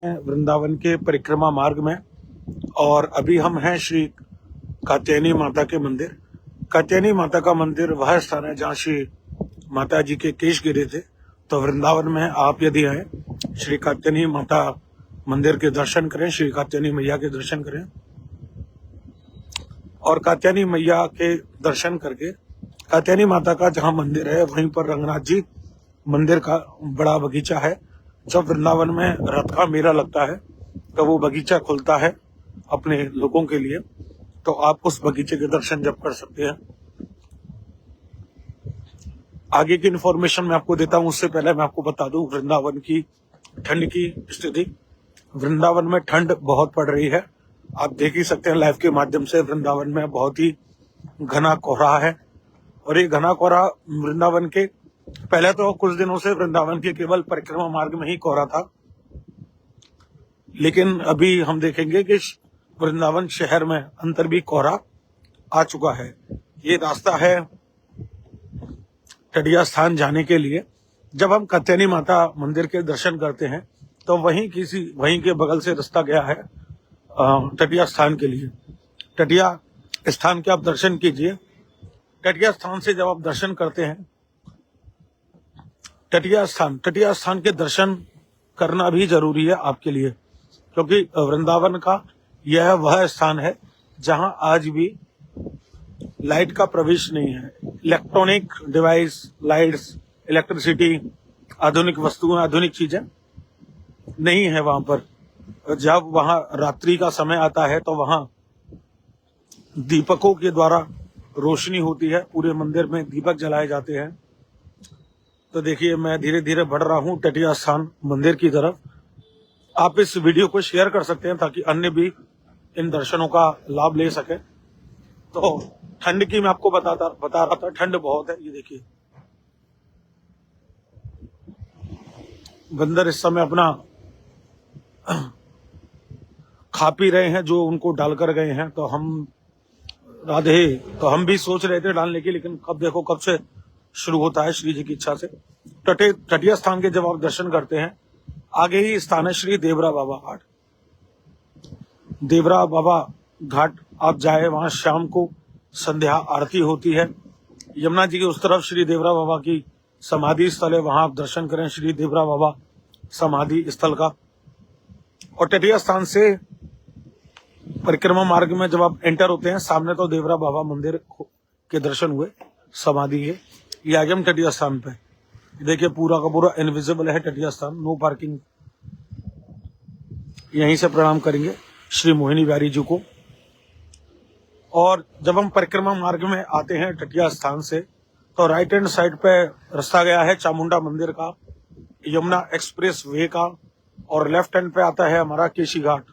वृंदावन के परिक्रमा मार्ग में और अभी हम हैं श्री कात्यायनी माता के मंदिर। कात्यायनी माता का मंदिर वह स्थान है जहाँ श्री माता जी के केश गिरे थे। तो वृंदावन में आप यदि आए, श्री कात्यायनी माता मंदिर के दर्शन करें, श्री कात्यायनी मैया के दर्शन करें और कात्यायनी मैया के दर्शन करके कात्यायनी माता का जहाँ मंदिर है वहीं पर रंगनाथ जी मंदिर का बड़ा बगीचा है। जब वृंदावन में रथ का मेला लगता है तो वो बगीचा खुलता है अपने लोगों के लिए, तो आप उस बगीचे के दर्शन जब कर सकते हैं। आगे की इन्फॉर्मेशन मैं आपको देता हूं, उससे पहले मैं आपको बता दूं वृंदावन की ठंड की स्थिति। वृंदावन में ठंड बहुत पड़ रही है, आप देख ही सकते हैं लाइव के माध्यम से। वृंदावन में बहुत ही घना कोहरा है और ये घना कोहरा वृंदावन के पहले तो कुछ दिनों से वृंदावन के केवल परिक्रमा मार्ग में ही कोहरा था, लेकिन अभी हम देखेंगे कि वृंदावन शहर में अंदर भी कोहरा आ चुका है। ये रास्ता है टटिया स्थान जाने के लिए। जब हम कात्यायनी माता मंदिर के दर्शन करते हैं तो वहीं के बगल से रास्ता गया है टटिया स्थान के लिए। टटिया स्थान के आप दर्शन कीजिए। टटिया स्थान से जब आप दर्शन करते हैं, टटिया स्थान के दर्शन करना भी जरूरी है आपके लिए, क्योंकि वृंदावन का यह वह स्थान है जहां आज भी लाइट का प्रवेश नहीं है। इलेक्ट्रॉनिक डिवाइस, लाइट्स, इलेक्ट्रिसिटी, आधुनिक वस्तुएं, आधुनिक चीजें नहीं है वहां पर। जब वहां रात्रि का समय आता है तो वहां दीपकों के द्वारा रोशनी होती है, पूरे मंदिर में दीपक जलाए जाते हैं। तो देखिए मैं धीरे धीरे बढ़ रहा हूं टटिया स्थान मंदिर की तरफ। आप इस वीडियो को शेयर कर सकते हैं ताकि अन्य भी इन दर्शनों का लाभ ले सके। तो ठंड की मैं आपको बता रहा था, ठंड बहुत है। ये देखिए बंदर इस समय अपना खा पी रहे हैं जो उनको डालकर गए हैं। तो हम भी सोच रहे थे डालने की, लेकिन कब से शुरू होता है श्री जी की इच्छा से। टटिया स्थान के जब आप दर्शन करते हैं, आगे ही स्थान है श्री देवरा बाबा घाट। देवरा बाबा घाट आप जाए, वहां शाम को संध्या आरती होती है। यमुना जी के उस तरफ श्री देवरा बाबा की समाधि स्थल है, वहां आप दर्शन करें श्री देवरा बाबा समाधि स्थल का। और टटिया स्थान से परिक्रमा मार्ग में जब आप एंटर होते हैं, सामने तो देवरा बाबा मंदिर के दर्शन हुए, समाधि है। ये आगे हम टटिया स्थान पे देखिए, पूरा का पूरा इनविजिबल है टटिया स्थान, नो पार्किंग। यहीं से प्रणाम करेंगे श्री मोहिनी बिहारी जी को। और जब हम परिक्रमा मार्ग में आते हैं टटिया स्थान से, तो राइट हैंड साइड पे रास्ता गया है चामुंडा मंदिर का, यमुना एक्सप्रेस वे का, और लेफ्ट हैंड पे आता है हमारा केशी घाट।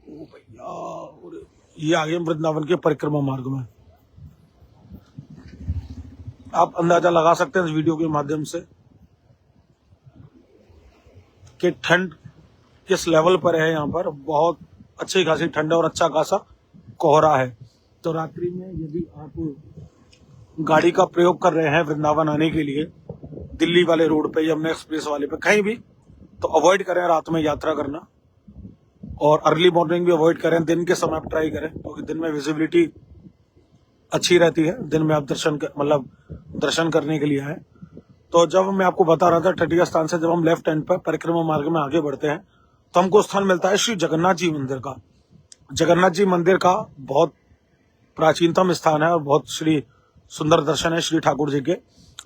ओ भैया, ये आगे वृंदावन के परिक्रमा मार्ग में। आप अंदाजा लगा सकते हैं इस वीडियो के माध्यम से कि ठंड किस लेवल पर है। यहाँ पर बहुत अच्छी खासी ठंड है और अच्छा खासा कोहरा है। तो रात्रि में यदि आप गाड़ी का प्रयोग कर रहे हैं वृंदावन आने के लिए, दिल्ली वाले रोड पे, यमुना एक्सप्रेस वाले पे, कहीं भी, तो अवॉइड करें रात में यात्रा करना और अर्ली मॉर्निंग भी अवॉइड करें। दिन के समय आप ट्राई करें, क्योंकि दिन में विजिबिलिटी अच्छी रहती है। दिन में आप दर्शन करने के लिए आए। तो जब मैं आपको बता रहा था टटिया स्थान से जब हम लेफ्ट हैंड पर परिक्रमा मार्ग में आगे बढ़ते हैं तो हमको स्थान मिलता है श्री जगन्नाथ जी मंदिर का। जगन्नाथ जी मंदिर का बहुत प्राचीनतम स्थान है और बहुत श्री सुंदर दर्शन है श्री ठाकुर जी के।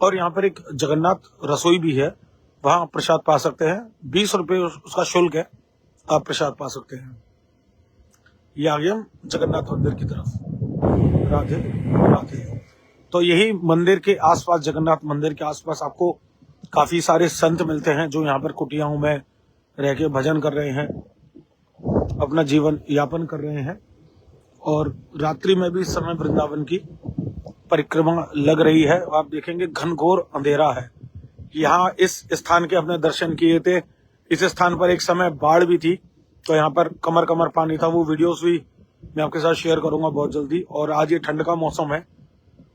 और यहाँ पर एक जगन्नाथ रसोई भी है, वहां प्रसाद पा सकते हैं। 20 रुपए उसका शुल्क है, आप प्रसाद पा सकते हैं। ये आगे हम जगन्नाथ मंदिर की तरफ। राधे राधे। तो यही मंदिर के आसपास, जगन्नाथ मंदिर के आसपास आपको काफी सारे संत मिलते हैं जो यहाँ पर कुटियाओं में रह के भजन कर रहे हैं, अपना जीवन यापन कर रहे हैं। और रात्रि में भी इस समय वृंदावन की परिक्रमा लग रही है। आप देखेंगे घनघोर अंधेरा है। यहाँ इस स्थान के अपने दर्शन किए थे। इस स्थान पर एक समय बाढ़ भी थी, तो यहाँ पर कमर कमर पानी था। वो वीडियोस भी मैं आपके साथ शेयर करूंगा बहुत जल्दी। और आज ये ठंड का मौसम है,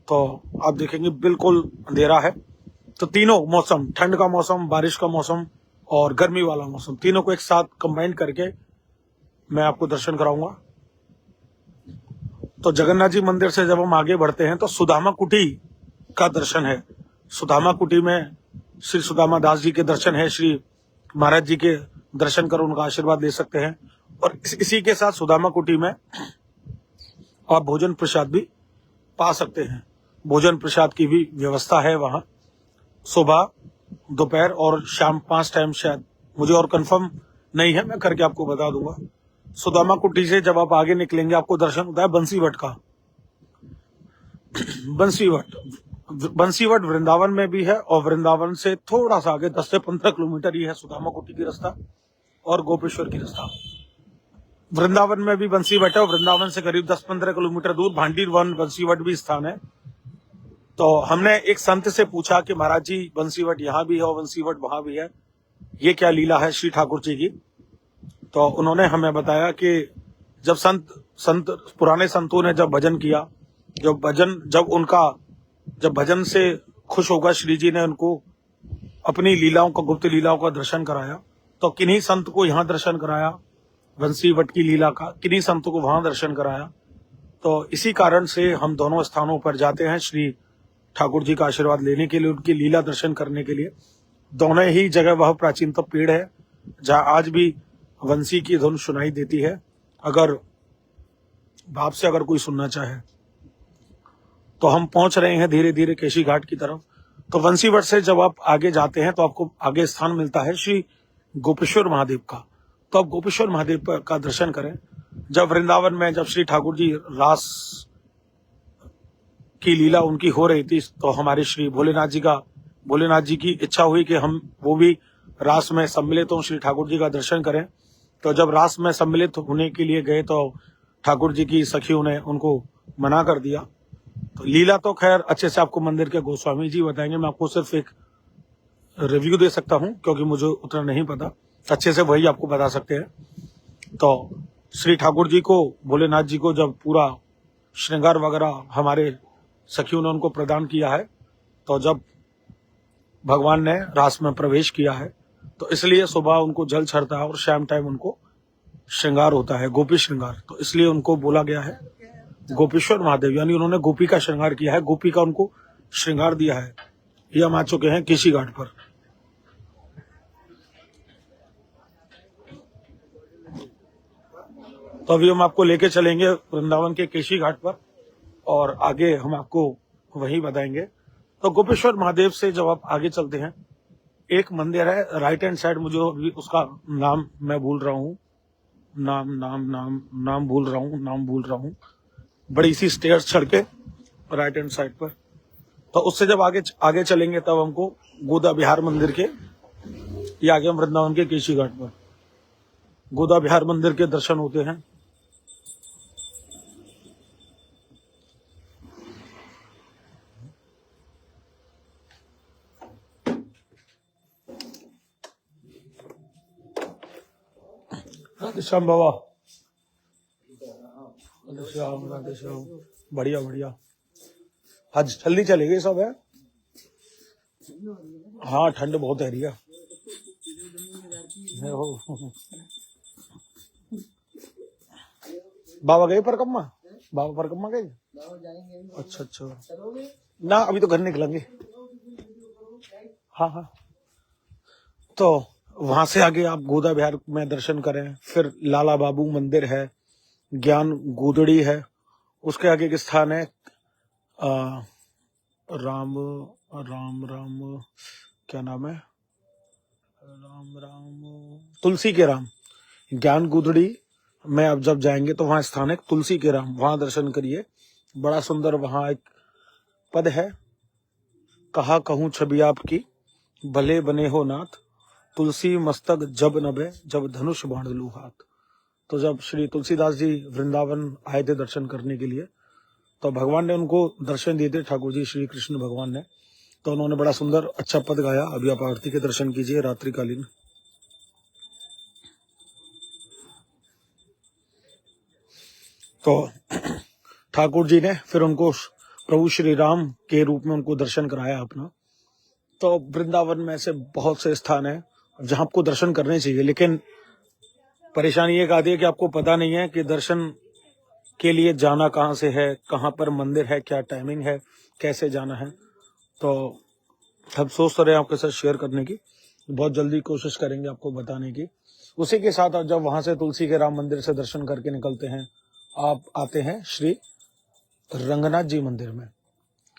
तो आप देखेंगे बिल्कुल अंधेरा है। तो तीनों मौसम, ठंड का मौसम, बारिश का मौसम और गर्मी वाला मौसम, तीनों को एक साथ कंबाइन करके मैं आपको दर्शन कराऊंगा। तो जगन्नाथ जी मंदिर से जब हम आगे बढ़ते हैं तो सुदामा कुटी का दर्शन है। सुदामा कुटी में श्री सुदामा दास जी के दर्शन है, श्री महाराज जी के दर्शन कर उनका आशीर्वाद ले सकते हैं। और इसी के साथ सुदामा कुटी में आप भोजन प्रसाद भी पा सकते हैं। भोजन प्रसाद की भी व्यवस्था है वहां, सुबह, दोपहर और शाम 5 टाइम, शायद मुझे और कंफर्म नहीं है, मैं करके आपको बता दूंगा। सुदामा कुटी से जब आप आगे निकलेंगे आपको दर्शन होता है बंसीवट का। बंसीवट वृंदावन में भी है और वृंदावन से थोड़ा सा आगे 10 से 15 किलोमीटर ही है सुदामा कुटी की रास्ता और गोपेश्वर की रास्ता। वृंदावन में भी बंसीवट है और वृंदावन से करीब 10-15 किलोमीटर दूर भांडी वन बंसीवट भी स्थान है। तो हमने एक संत से पूछा कि महाराज जी बंसीवट यहाँ भी है और बंसीवट वहां भी है, ये क्या लीला है श्री ठाकुर जी की? तो उन्होंने हमें बताया कि जब संत पुराने संतों ने जब भजन किया, जब भजन से खुश होकर श्री जी ने उनको अपनी लीलाओं का, गुप्त लीलाओं का दर्शन कराया, तो किन्हीं संत को यहाँ दर्शन कराया बंसीवट की लीला का, किन्हीं संतों को वहां दर्शन कराया। तो इसी कारण से हम दोनों स्थानों पर जाते हैं श्री ठाकुर जी का आशीर्वाद लेने के लिए, उनकी लीला दर्शन करने के लिए। दोनों ही जगह वह प्राचीनतम पेड़ है जहां आज भी वंशी की धुन सुनाई देती है, अगर भाव से अगर कोई सुनना चाहे। तो हम पहुंच रहे हैं धीरे धीरे केशी घाट की तरफ। तो बंसीवट से जब आप आगे जाते हैं तो आपको आगे स्थान मिलता है श्री गोपेश्वर महादेव का। तो आप गोपेश्वर महादेव का दर्शन करें। जब वृंदावन में जब श्री ठाकुर जी रास की लीला उनकी हो रही थी, तो हमारे श्री भोलेनाथ जी की इच्छा हुई कि हम वो भी रास में सम्मिलित हों, श्री ठाकुर जी का दर्शन करें। तो जब रास में सम्मिलित होने के लिए गए तो ठाकुर जी की सखियों ने उनको मना कर दिया। तो लीला तो खैर अच्छे से आपको मंदिर के गोस्वामी जी बताएंगे, मैं आपको सिर्फ एक रिव्यू दे सकता हूं क्योंकि मुझे उतना नहीं पता, अच्छे से वही आपको बता सकते हैं। तो श्री ठाकुर जी को, भोलेनाथ जी को जब पूरा श्रृंगार वगैरह हमारे सखियों ने उनको प्रदान किया है, तो जब भगवान ने रास में प्रवेश किया है तो इसलिए सुबह उनको जल चढ़ता है और शाम टाइम उनको श्रृंगार होता है, गोपी श्रृंगार। तो इसलिए उनको बोला गया है गोपेश्वर महादेव, यानी उन्होंने गोपी का श्रृंगार किया है, गोपी का उनको श्रृंगार दिया है। ये हम आ चुके हैं केशी घाट पर। तो अभी हम आपको लेके चलेंगे वृंदावन के केशी घाट पर और आगे हम आपको वही बताएंगे। तो गोपेश्वर महादेव से जब आप आगे चलते हैं, एक मंदिर है राइट हैंड साइड, मुझे अभी उसका नाम मैं भूल रहा हूँ, नाम भूल रहा हूँ, बड़ी सी स्टेयर्स चढ़ के राइट हैंड साइड पर। तो उससे जब आगे चलेंगे तब हमको गोदा बिहार मंदिर के, ये आगे हम वृंदावन के केशी घाट पर गोदा बिहार मंदिर के दर्शन होते हैं। राधे श्याम बाबा, राधे श्याम, बढ़िया बढ़िया। आज जल्दी चले गए सब है। हाँ ठंड बहुत है रिया। बाबा गए परकम्मा? बाबा परकम्मा गए? अच्छा ना, अभी तो घर निकलेंगे। हाँ। तो वहां से आगे आप गोदा बिहार में दर्शन करें, फिर लाला बाबू मंदिर है, ज्ञान गोदड़ी है, उसके आगे एक स्थान है राम क्या नाम है, तुलसी के राम। ज्ञान गोदड़ी में आप जब जाएंगे तो वहां स्थान है तुलसी के राम, वहां दर्शन करिए। बड़ा सुंदर वहां एक पद है, कहा कहूं छवि आपकी भले बने हो नाथ, तुलसी मस्तक जब नभे जब धनुष बाण लू हाथ। तो जब श्री तुलसीदास जी वृंदावन आए थे दर्शन करने के लिए, तो भगवान ने उनको दर्शन दिए थे, ठाकुर जी श्री कृष्ण भगवान ने। तो उन्होंने बड़ा सुंदर अच्छा पद गाया। अभी आप आरती के दर्शन कीजिए रात्रिकालीन। तो ठाकुर जी ने फिर उनको प्रभु श्री राम के रूप में उनको दर्शन कराया अपना। तो वृंदावन में ऐसे बहुत से स्थान है जहां आपको दर्शन करने चाहिए। लेकिन परेशानी एक आती है कि आपको पता नहीं है कि दर्शन के लिए जाना कहाँ से है, कहाँ पर मंदिर है, क्या टाइमिंग है, कैसे जाना है। तो हम सोच रहे हैं आपके साथ शेयर करने की, बहुत जल्दी कोशिश करेंगे आपको बताने की। उसी के साथ जब वहां से तुलसी के राम मंदिर से दर्शन करके निकलते हैं, आप आते हैं श्री रंगनाथ जी मंदिर में।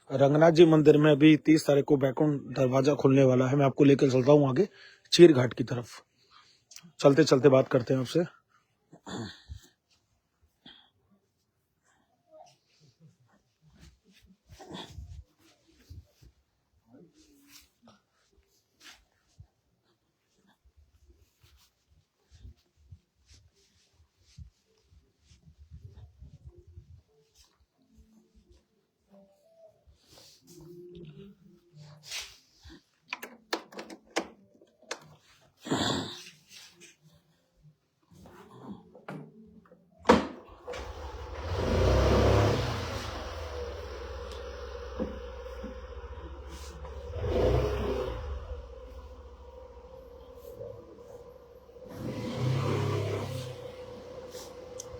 रंगनाथ जी मंदिर में अभी 30 तारीख को बैकुंठ दरवाजा खुलने वाला है। मैं आपको लेकर चलता हूँ आगे चीर घाट की तरफ। चलते चलते बात करते हैं आपसे।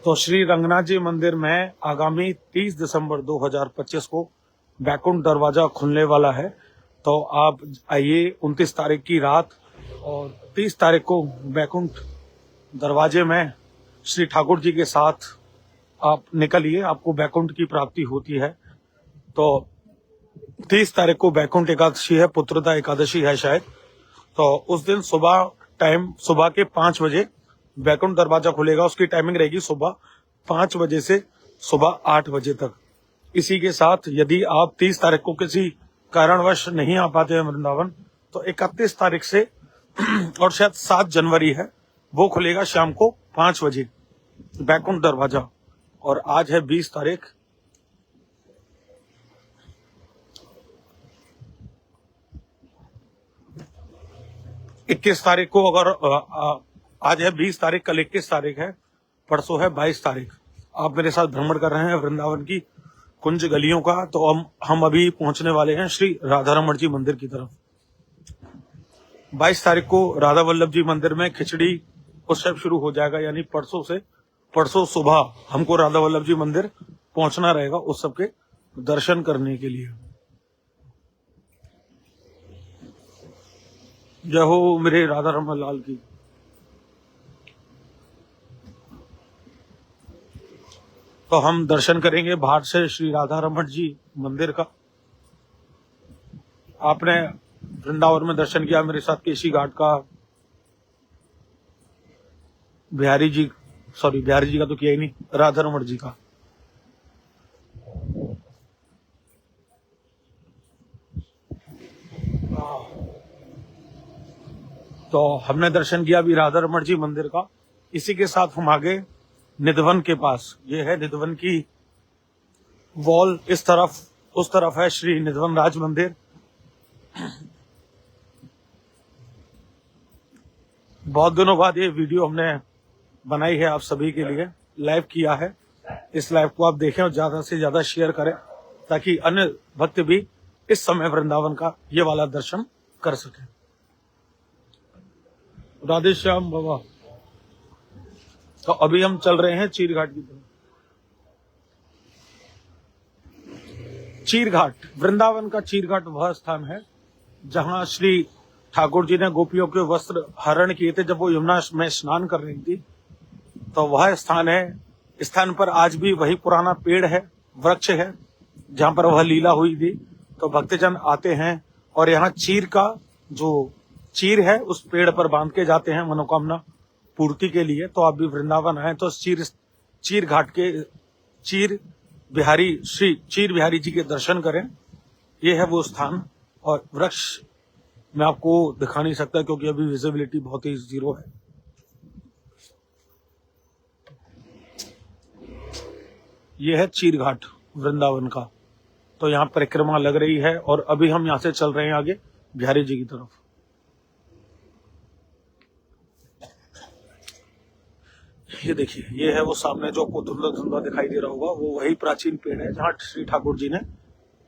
तो श्री रंगनाथ जी मंदिर में आगामी 30 दिसंबर 2025 को बैकुंठ दरवाजा खुलने वाला है। तो आप आइए 29 तारीख की रात और 30 तारीख को बैकुंठ दरवाजे में श्री ठाकुर जी के साथ आप निकलिए, आपको बैकुंठ की प्राप्ति होती है। तो 30 तारीख को बैकुंठ एकादशी है, पुत्रदा एकादशी है शायद। तो उस दिन सुबह के 5 बजे बैकुंठ दरवाजा खुलेगा। उसकी टाइमिंग रहेगी सुबह 5 बजे से सुबह 8 बजे तक। इसी के साथ यदि आप 30 तारीख को किसी कारणवश नहीं आ पाते हैं वृंदावन, तो 31 तारीख से और शायद 7 जनवरी है, वो खुलेगा शाम को 5 बजे बैकुंठ दरवाजा। और आज है 20 तारीख। इक्कीस तारीख को अगर आज है 20 तारीख, कल 21 तारीख है, परसों है 22 तारीख। आप मेरे साथ भ्रमण कर रहे हैं वृंदावन की कुंज गलियों का। तो हम अभी पहुंचने वाले हैं श्री राधा रमण जी मंदिर की तरफ। 22 तारीख को राधा वल्लभ जी मंदिर में खिचड़ी उत्सव शुरू हो जाएगा, यानी परसों सुबह हमको राधा वल्लभ जी मंदिर पहुंचना रहेगा उत्सव के दर्शन करने के लिए। जय हो मेरे राधा रमण लाल की। तो हम दर्शन करेंगे बाहर से श्री राधा रमण जी मंदिर का। आपने वृंदावन में दर्शन किया मेरे साथ केशी घाट का, बिहारी जी का तो किया ही नहीं, राधा रमण जी का। तो हमने दर्शन किया अभी राधा रमण जी मंदिर का। इसी के साथ हम आगे निधवन के पास, ये है निधवन की वॉल, इस तरफ उस तरफ है श्री निधवन राज मंदिर। बहुत दिनों बाद ये वीडियो हमने बनाई है आप सभी के लिए, लाइव किया है। इस लाइव को आप देखें और ज्यादा से ज्यादा शेयर करें, ताकि अन्य भक्त भी इस समय वृंदावन का ये वाला दर्शन कर सके। राधे श्याम बाबा। तो अभी हम चल रहे हैं चीर घाट की तरफ। चीर घाट, वृंदावन का चीर घाट वह स्थान है जहां श्री ठाकुर जी ने गोपियों के वस्त्र हरण किए थे जब वो यमुना में स्नान कर रही थी। तो वह स्थान है। स्थान पर आज भी वही पुराना पेड़ है, वृक्ष है, जहां पर वह लीला हुई थी। तो भक्तजन आते हैं और यहाँ चीर का जो चीर है उस पेड़ पर बांध के जाते हैं मनोकामना पूर्ति के लिए। तो आप भी वृंदावन आए तो चीर घाट के श्री चीर बिहारी जी के दर्शन करें। ये है वो स्थान। और वृक्ष मैं आपको दिखा नहीं सकता क्योंकि अभी विजिबिलिटी बहुत ही जीरो है। ये है चीर घाट वृंदावन का। तो यहाँ परिक्रमा लग रही है और अभी हम यहाँ से चल रहे हैं आगे बिहारी जी की तरफ। ये देखिए, ये है वो सामने जो आपको धुंधला धुंधला दिखाई दे रहा होगा, वो वही प्राचीन पेड़ है जहाँ श्री ठाकुर जी ने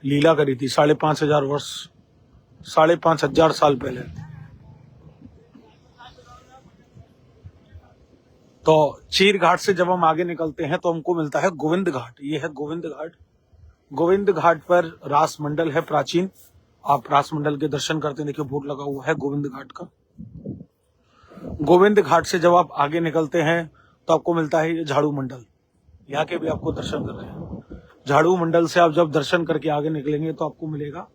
लीला करी थी 5,500 साल पहले। तो चीर घाट से जब हम आगे निकलते हैं तो हमको मिलता है गोविंद घाट। ये है गोविंद घाट। गोविंद घाट पर रास मंडल है प्राचीन। आप रास मंडल के दर्शन करते हैं, देखिए बोर्ड लगा हुआ है गोविंद घाट का। गोविंद घाट से जब आप आगे निकलते हैं तो आपको मिलता है ये झाड़ू मंडल। यहाँ के भी आपको दर्शन कर रहे हैं। झाड़ू मंडल से आप जब दर्शन करके आगे निकलेंगे तो आपको मिलेगा,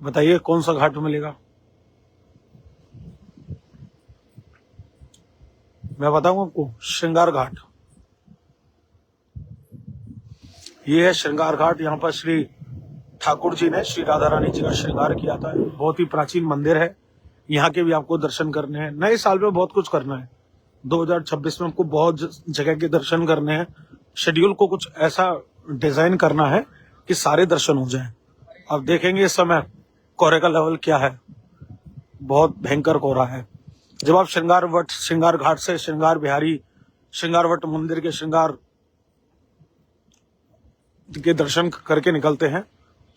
बताइए कौन सा घाट मिलेगा? मैं बताऊं आपको, श्रृंगार घाट। ये है श्रृंगार घाट। यहाँ पर श्री ठाकुर जी ने श्री राधा रानी जी का श्रृंगार किया था। बहुत ही प्राचीन मंदिर है। यहाँ के भी आपको दर्शन करने हैं। नए साल में बहुत कुछ करना है। 2026 में आपको बहुत जगह के दर्शन करने हैं। शेड्यूल को कुछ ऐसा डिजाइन करना है कि सारे दर्शन हो जाएं। अब देखेंगे इस समय कोहरे का लेवल क्या है। बहुत भयंकर कोहरा है। जब आप श्रृंगार घाट से श्रृंगार बिहारी श्रृंगारवट मंदिर के श्रृंगार के दर्शन करके निकलते हैं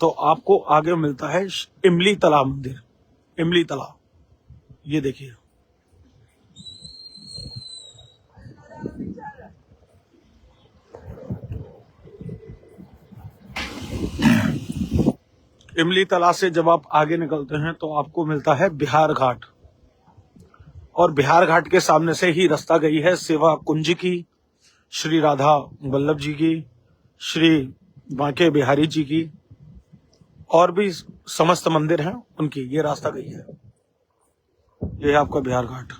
तो आपको आगे मिलता है इमली तालाब मंदिर। इमली तालाब, ये देखिए। इमली तालाब से जब आप आगे निकलते हैं तो आपको मिलता है बिहार घाट। और बिहार घाट के सामने से ही रास्ता गई है सेवा कुंज की, श्री राधा वल्लभ जी की, श्री बांके बिहारी जी की, और भी समस्त मंदिर हैं उनकी। ये रास्ता गई है। ये है आपका बिहार घाट।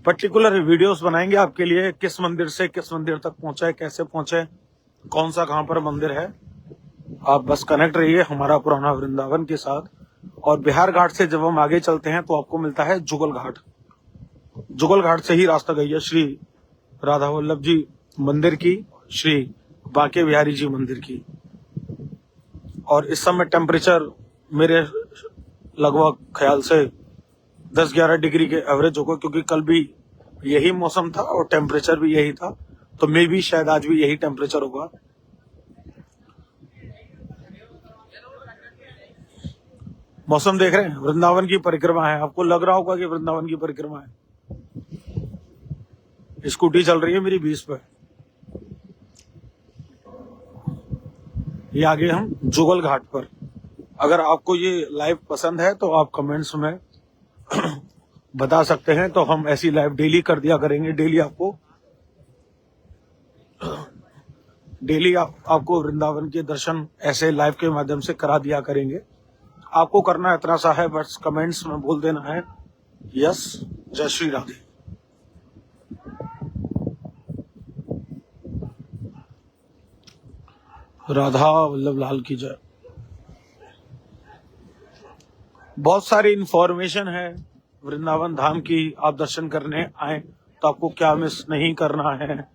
पर्टिकुलर वीडियोस बनाएंगे आपके लिए, किस मंदिर से किस मंदिर तक पहुंचे, कैसे पहुंचे, कौन सा कहां पर मंदिर है। आप बस कनेक्ट रहिए हमारा पुराना वृंदावन के साथ। और बिहार घाट से जब हम आगे चलते हैं तो आपको मिलता है जुगल घाट। जुगल घाट से ही रास्ता गई है श्री राधा वल्लभ जी मंदिर की, श्री बांके बिहारी जी मंदिर की। और इस समय टेम्परेचर मेरे लगभग ख्याल से 10-11 डिग्री के एवरेज होगा, क्योंकि कल भी यही मौसम था और टेम्परेचर भी यही था। तो मे भी शायद आज भी यही टेम्परेचर होगा। मौसम देख रहे हैं, वृंदावन की परिक्रमा है। आपको लग रहा होगा कि वृंदावन की परिक्रमा है। स्कूटी चल रही है मेरी 20 पे। ये आगे हम जुगल घाट पर। अगर आपको ये लाइव पसंद है तो आप कमेंट्स में बता सकते हैं, तो हम ऐसी लाइव डेली कर दिया करेंगे। डेली आपको वृंदावन के दर्शन ऐसे लाइव के माध्यम से करा दिया करेंगे। आपको करना इतना सा है, बस कमेंट्स में बोल देना है यस, जय श्री राधे। राधा वल्लभ लाल की जय। बहुत सारी इंफॉर्मेशन है वृंदावन धाम की। आप दर्शन करने आए तो आपको क्या मिस नहीं करना है,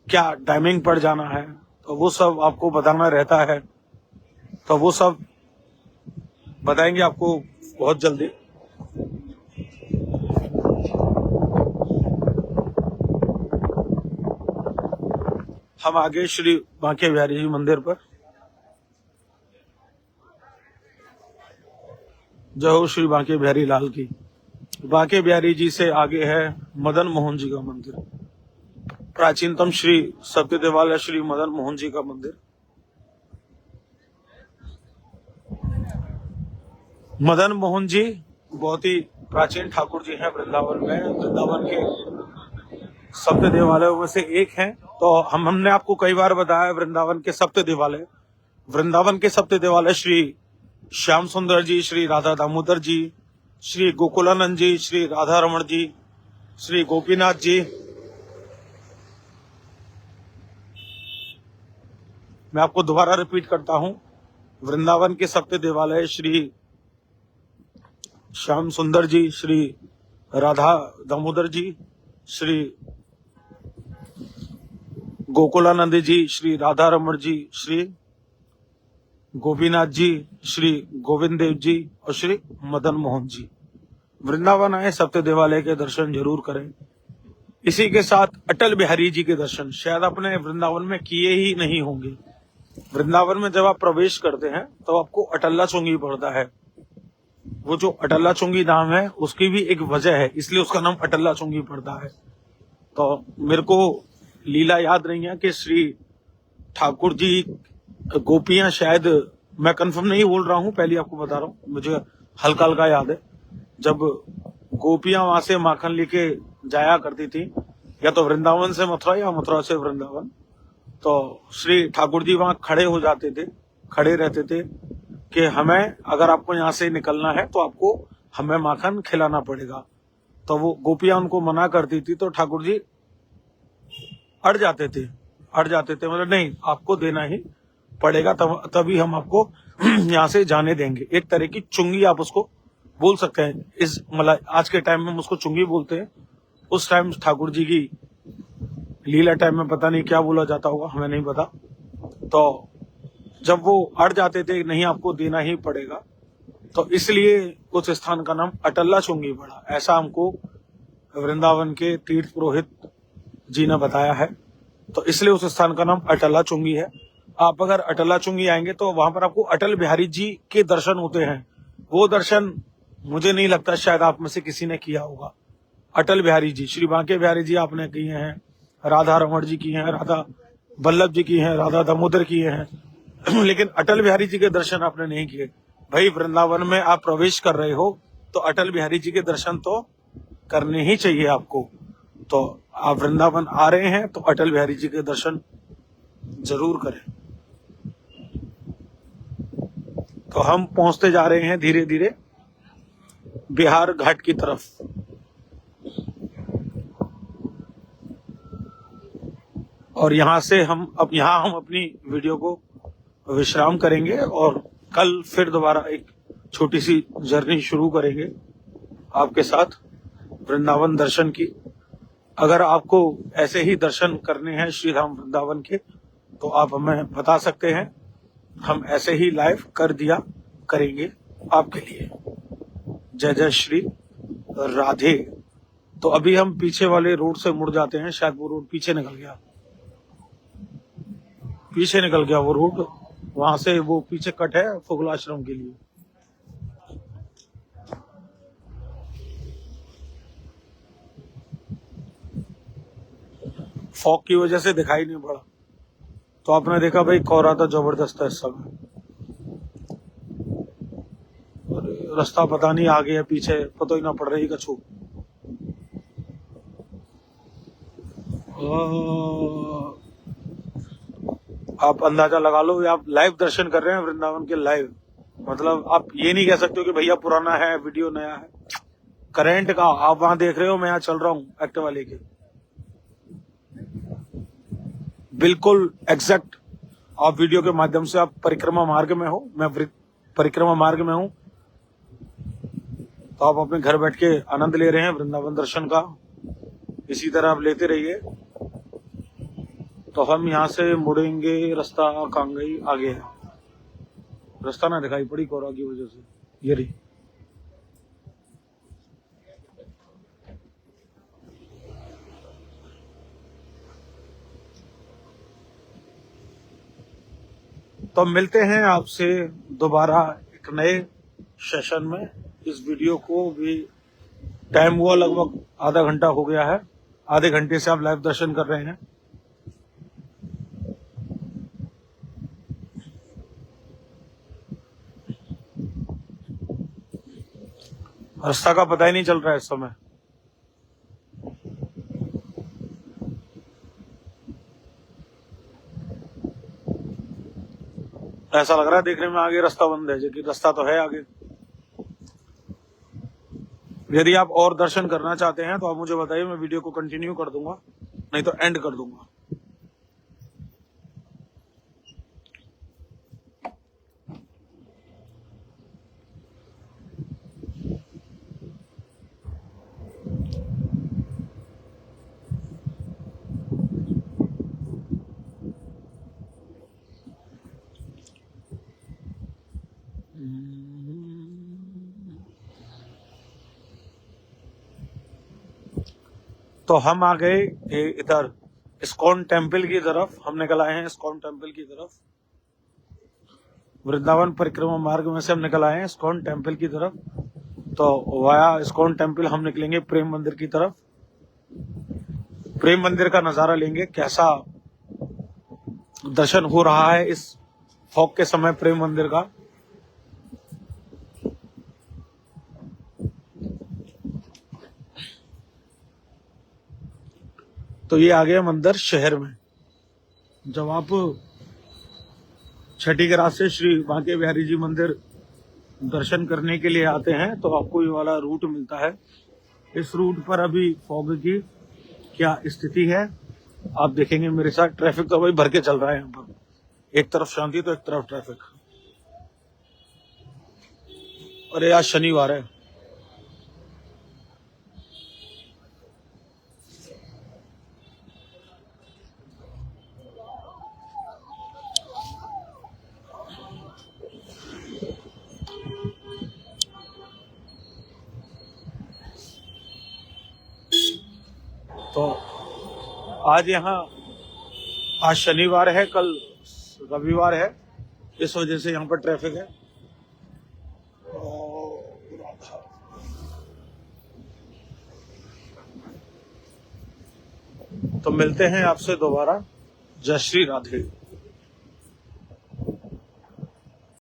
क्या टाइमिंग पर जाना है, तो वो सब आपको बताना रहता है। तो वो सब बताएंगे आपको बहुत जल्दी। हम आगे श्री बांके बिहारी जी मंदिर पर। जय हो श्री बांके बिहारी लाल की। बांके बिहारी जी से आगे है मदन मोहन जी का मंदिर। प्राचीनतम श्री सत्य देवालय श्री मदन मोहन जी का मंदिर। मदन मोहन जी बहुत ही प्राचीन ठाकुर जी हैं वृंदावन में। वृंदावन के सप्त देवालयों में से एक हैं। तो हमने आपको कई बार बताया वृंदावन के सप्त देवालय। वृंदावन के सप्त देवालय श्री श्याम सुंदर जी, श्री राधा दामोदर जी, श्री गोकुलानंद जी, श्री राधा रमण जी, श्री गोपीनाथ जी। मैं आपको दोबारा रिपीट करता हूं, वृंदावन के सप्त देवालय श्री श्याम सुंदर जी, श्री राधा दामोदर जी, श्री गोकुलानंद जी, श्री राधा रमण जी, श्री गोपीनाथ जी, श्री गोविंद देव जी और श्री मदन मोहन जी। वृंदावन आए सप्त देवालय के दर्शन जरूर करें। इसी के साथ अटल बिहारी जी के दर्शन शायद अपने वृंदावन में किए ही नहीं होंगे। वृंदावन में जब आप प्रवेश करते हैं तो आपको अटल्ला चौंगी पड़ता है। वो जो अटल्ला चुंगी नाम है उसकी भी एक वजह है, इसलिए उसका नाम अटल्ला चुंगी पड़ता है। तो मेरे को लीला याद नहीं है कि श्री ठाकुर जी गोपियां, शायद मैं कंफर्म नहीं बोल रहा हूं, पहले आपको बता रहा हूं, मुझे हल्का हल्का याद है। जब गोपियां वहां से माखन लेके जाया करती थी, या तो वृंदावन से मथुरा या मथुरा से वृंदावन, तो श्री ठाकुर जी वहां खड़े हो जाते थे, खड़े रहते थे कि हमें, अगर आपको यहाँ से निकलना है तो आपको हमें माखन खिलाना पड़ेगा। तो वो गोपियां उनको मना करती थी, तो ठाकुर जी अड़ जाते थे, मतलब नहीं, आपको देना ही पड़ेगा, तभी हम आपको यहाँ से जाने देंगे। एक तरह की चुंगी आप उसको बोल सकते हैं। इस मतलब आज के टाइम में हम उसको चुंगी बोलते हैं। उस टाइम ठाकुर जी की लीला टाइम में पता नहीं क्या बोला जाता होगा, हमें नहीं पता। तो जब वो अड़ जाते थे, नहीं आपको देना ही पड़ेगा, तो इसलिए उस स्थान का नाम अटल्ला चुंगी पड़ा। ऐसा हमको वृंदावन के तीर्थ पुरोहित जी ने बताया है। तो इसलिए उस स्थान का नाम अटल्ला चुंगी है। आप अगर अटल्ला चुंगी आएंगे तो वहां पर आपको अटल बिहारी जी के दर्शन होते हैं। वो दर्शन मुझे नहीं लगता शायद आप में से किसी ने किया होगा। अटल बिहारी जी, श्री बांके बिहारी जी आपने किए हैं, राधा रमण जी की हैं, राधा वल्लभ जी की हैं, राधा दामोदर किए हैं, लेकिन अटल बिहारी जी के दर्शन आपने नहीं किए। भाई वृंदावन में आप प्रवेश कर रहे हो तो अटल बिहारी जी के दर्शन तो करने ही चाहिए आपको। तो आप वृंदावन आ रहे हैं तो अटल बिहारी जी के दर्शन जरूर करें। तो हम पहुंचते जा रहे हैं धीरे धीरे बिहार घाट की तरफ। और यहाँ से हम अपनी वीडियो को विश्राम करेंगे और कल फिर दोबारा एक छोटी सी जर्नी शुरू करेंगे आपके साथ वृंदावन दर्शन की। अगर आपको ऐसे ही दर्शन करने हैं श्री धाम वृंदावन के तो आप हमें बता सकते हैं, हम ऐसे ही लाइव कर दिया करेंगे आपके लिए। जय जय श्री राधे। तो अभी हम पीछे वाले रोड से मुड़ जाते हैं, शायद वो रोड पीछे निकल गया वो रोड, वहां से वो पीछे कट है फुगलाश्रम के लिए। फॉग की वजह से दिखाई नहीं पड़ा। तो आपने देखा भाई कोहरा तो जबरदस्त है इस समय। रास्ता पता नहीं आगे या पीछे, पता ही ना पड़ रही कछु। आप अंदाजा लगा लो, आप लाइव दर्शन कर रहे हैं वृंदावन के लाइव। मतलब आप ये नहीं कह सकते हो कि भैया पुराना है वीडियो नया है। करंट का आप वहां देख रहे हो, मैं यहाँ चल रहा हूँ एक्टिवा लेके, बिल्कुल एग्जैक्ट। आप वीडियो के माध्यम से आप परिक्रमा मार्ग में हो, मैं परिक्रमा मार्ग में हूं, तो आप अपने घर बैठ के आनंद ले रहे हैं वृंदावन दर्शन का। इसी तरह आप लेते रहिए। तो हम यहाँ से मुड़ेंगे, रास्ता कहाँ गई, आगे है रास्ता ना दिखाई पड़ी कोहरा की वजह से, ये रही। तो मिलते हैं आपसे दोबारा एक नए सेशन में। इस वीडियो को भी टाइम हुआ लगभग आधा घंटा हो गया है, आधे घंटे से आप लाइव दर्शन कर रहे हैं। रास्ता का पता ही नहीं चल रहा है इस समय। ऐसा लग रहा है देखने में आगे रास्ता बंद है, जबकि रास्ता तो है आगे। यदि आप और दर्शन करना चाहते हैं तो आप मुझे बताइए, मैं वीडियो को कंटिन्यू कर दूंगा, नहीं तो एंड कर दूंगा। तो हम आ गए इधर इस्कॉन टेम्पल की तरफ, हम निकल आए हैं इस्कॉन टेम्पल की तरफ। वृंदावन परिक्रमा मार्ग में से हम निकल आए हैं इस्कॉन टेम्पल की तरफ। तो वाया इस्कॉन टेम्पल हम निकलेंगे प्रेम मंदिर की तरफ। प्रेम मंदिर का नजारा लेंगे, कैसा दर्शन हो रहा है इस फॉग के समय प्रेम मंदिर का। तो ये आ गया मंदिर शहर में। जब आप छठी के रात से श्री बांके बिहारी जी मंदिर दर्शन करने के लिए आते हैं तो आपको ये वाला रूट मिलता है। इस रूट पर अभी फॉग की क्या स्थिति है आप देखेंगे मेरे साथ। ट्रैफिक तो भाई भर के चल रहा है यहाँ पर, एक तरफ शांति तो एक तरफ ट्रैफिक। अरे आज शनिवार है। तो आज आज शनिवार है, कल रविवार है, इस वजह से यहाँ पर ट्रैफिक है। तो मिलते हैं आपसे दोबारा। जय श्री राधे।